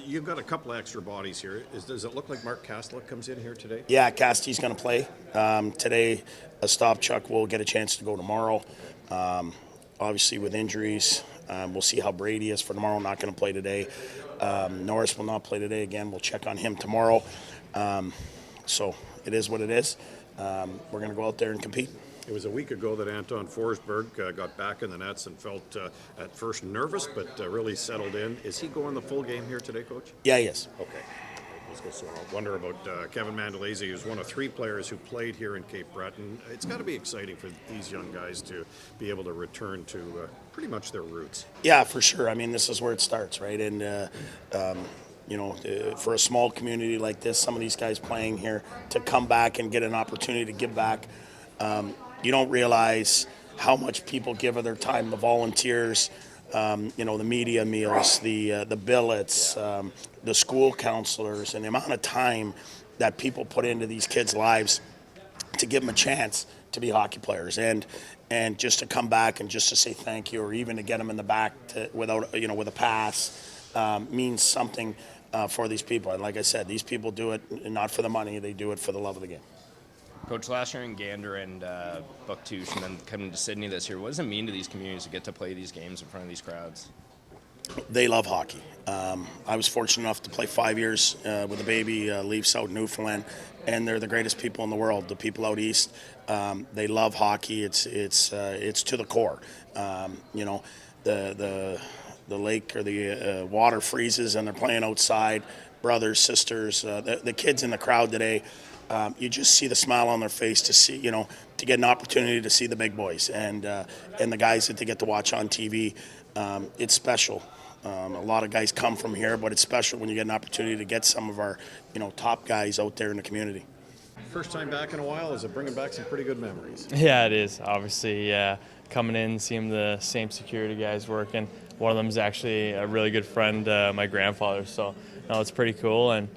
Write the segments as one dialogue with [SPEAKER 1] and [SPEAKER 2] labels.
[SPEAKER 1] You've got a couple extra bodies here. Does it look like Mark Kastlik comes in here today?
[SPEAKER 2] Yeah, Casty's going to play today. Stopchuk will get a chance to go tomorrow. Obviously, with injuries, we'll see how Brady is for tomorrow. Not going to play today. Norris will not play today. Again, we'll check on him tomorrow. So it is what it is. We're going to go out there and compete.
[SPEAKER 1] It was a week ago that Anton Forsberg got back in the nets and felt at first nervous, but really settled in. Is he going the full game here today, Coach?
[SPEAKER 2] Yeah, he is.
[SPEAKER 1] Okay. So I wonder about Kevin Mandolese, who's one of 3 players who played here in Cape Breton. It's got to be exciting for these young guys to be able to return to pretty much their roots.
[SPEAKER 2] Yeah, for sure. I mean, this is where it starts, right? And for a small community like this, some of these guys playing here to come back and get an opportunity to give back. You don't realize how much people give of their time, the volunteers, the media meals, the billets, the school counselors, and the amount of time that people put into these kids' lives to give them a chance to be hockey players, and just to come back and just to say thank you, or even to get them in the back with a pass, means something for these people. And like I said, these people do it not for the money; they do it for the love of the game.
[SPEAKER 3] Coach, last year in Gander and Bucktouche, and then coming to Sydney this year, what does it mean to these communities to get to play these games in front of these crowds?
[SPEAKER 2] They love hockey. I was fortunate enough to play 5 years with the baby Leafs out in Newfoundland, and they're the greatest people in the world. The people out east, they love hockey. It's to the core. The lake or the water freezes and they're playing outside. Brothers, sisters, the kids in the crowd today. You just see the smile on their face to see, to get an opportunity to see the big boys and the guys that they get to watch on TV. It's special. A lot of guys come from here, but it's special when you get an opportunity to get some of our, top guys out there in the community.
[SPEAKER 1] First time back in a while, is it bringing back some pretty good memories?
[SPEAKER 4] Yeah, it is. Obviously, coming in, seeing the same security guys working. One of them is actually a really good friend, my grandfather. So, it's pretty cool. And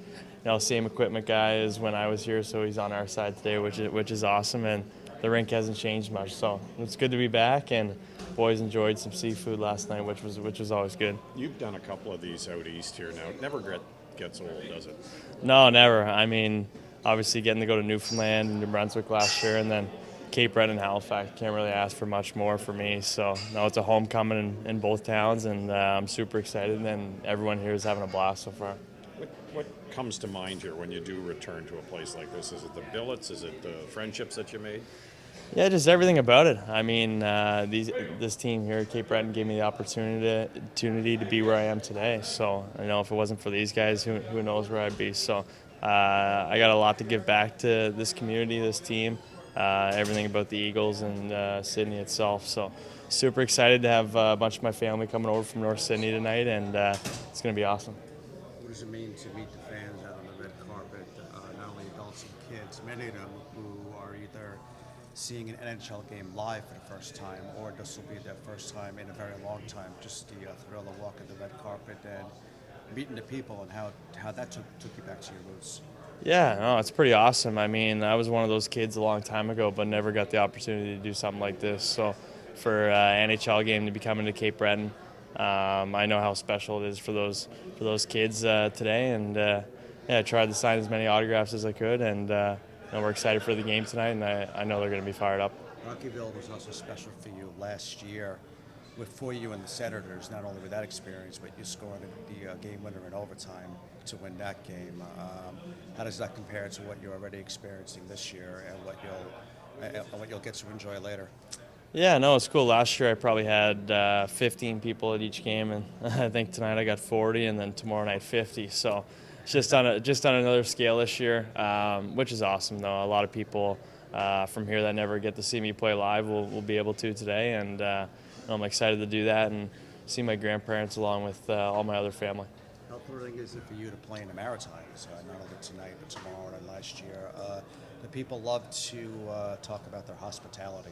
[SPEAKER 4] same equipment guy as when I was here, so he's on our side today, which is awesome. And the rink hasn't changed much, so it's good to be back. And boys enjoyed some seafood last night, which was always good.
[SPEAKER 1] You've done a couple of these out east here now. It never gets old, does it?
[SPEAKER 4] No, never. I mean, obviously getting to go to Newfoundland and New Brunswick last year, and then Cape Breton and Halifax, can't really ask for much more for me. So it's a homecoming in both towns, and I'm super excited. And everyone here is having a blast so far.
[SPEAKER 1] What comes to mind here when you do return to a place like this? Is it the billets? Is it the friendships that you made?
[SPEAKER 4] Yeah, just everything about it. I mean, this team here at Cape Breton gave me the opportunity to be where I am today. So, if it wasn't for these guys, who knows where I'd be. So, I got a lot to give back to this community, this team, everything about the Eagles and Sydney itself. So, super excited to have a bunch of my family coming over from North Sydney tonight, and it's going to be awesome.
[SPEAKER 5] What does it mean to meet the fans out on the red carpet, not only adults and kids, many of them who are either seeing an NHL game live for the first time, or this will be their first time in a very long time, just the thrill of walking the red carpet and meeting the people, and how that took you back to your roots?
[SPEAKER 4] Yeah, no, it's pretty awesome. I mean, I was one of those kids a long time ago, but never got the opportunity to do something like this. So for NHL game to be coming to Cape Breton, I know how special it is for those kids today, and I tried to sign as many autographs as I could, and we're excited for the game tonight, and I know they're going to be fired up.
[SPEAKER 5] Hockeyville was also special for you last year, for you and the Senators, not only with that experience, but you scored the game winner in overtime to win that game. How does that compare to what you're already experiencing this year and what you'll get to enjoy later?
[SPEAKER 4] Yeah, no, it's cool. Last year I probably had 15 people at each game, and I think tonight I got 40, and then tomorrow night 50. So it's just on another scale this year, which is awesome. Though a lot of people from here that never get to see me play live will be able to today, and I'm excited to do that and see my grandparents along with all my other family.
[SPEAKER 5] How thrilling is it for you to play in the Maritimes, not only tonight but tomorrow and last year? The people love to talk about their hospitality.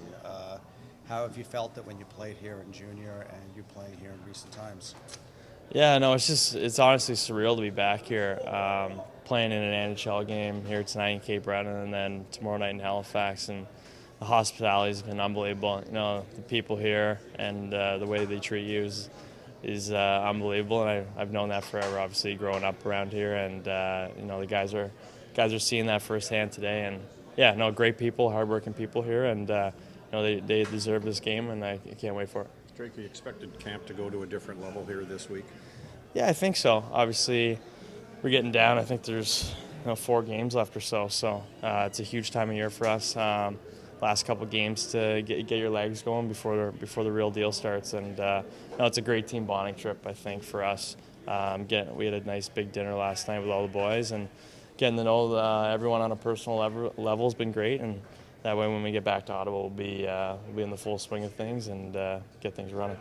[SPEAKER 5] How have you felt that when you played here in junior and you playing here in recent times?
[SPEAKER 4] Yeah, no, it's honestly surreal to be back here, playing in an NHL game here tonight in Cape Breton and then tomorrow night in Halifax, and the hospitality has been unbelievable. The people here and the way they treat you is is unbelievable, and I've known that forever. Obviously, growing up around here, and the guys are seeing that firsthand today. And yeah, no, great people, hardworking people here, and they deserve this game, and I can't wait for it.
[SPEAKER 1] Drake, you expected camp to go to a different level here this week?
[SPEAKER 4] Yeah, I think so. Obviously, we're getting down. I think there's 4 games left or so. So it's a huge time of year for us. Last couple games to get your legs going before the real deal starts. And it's a great team bonding trip, I think, for us. We had a nice big dinner last night with all the boys, and getting to know everyone on a personal level has been great. And that way, when we get back to Ottawa, we'll be in the full swing of things and get things running.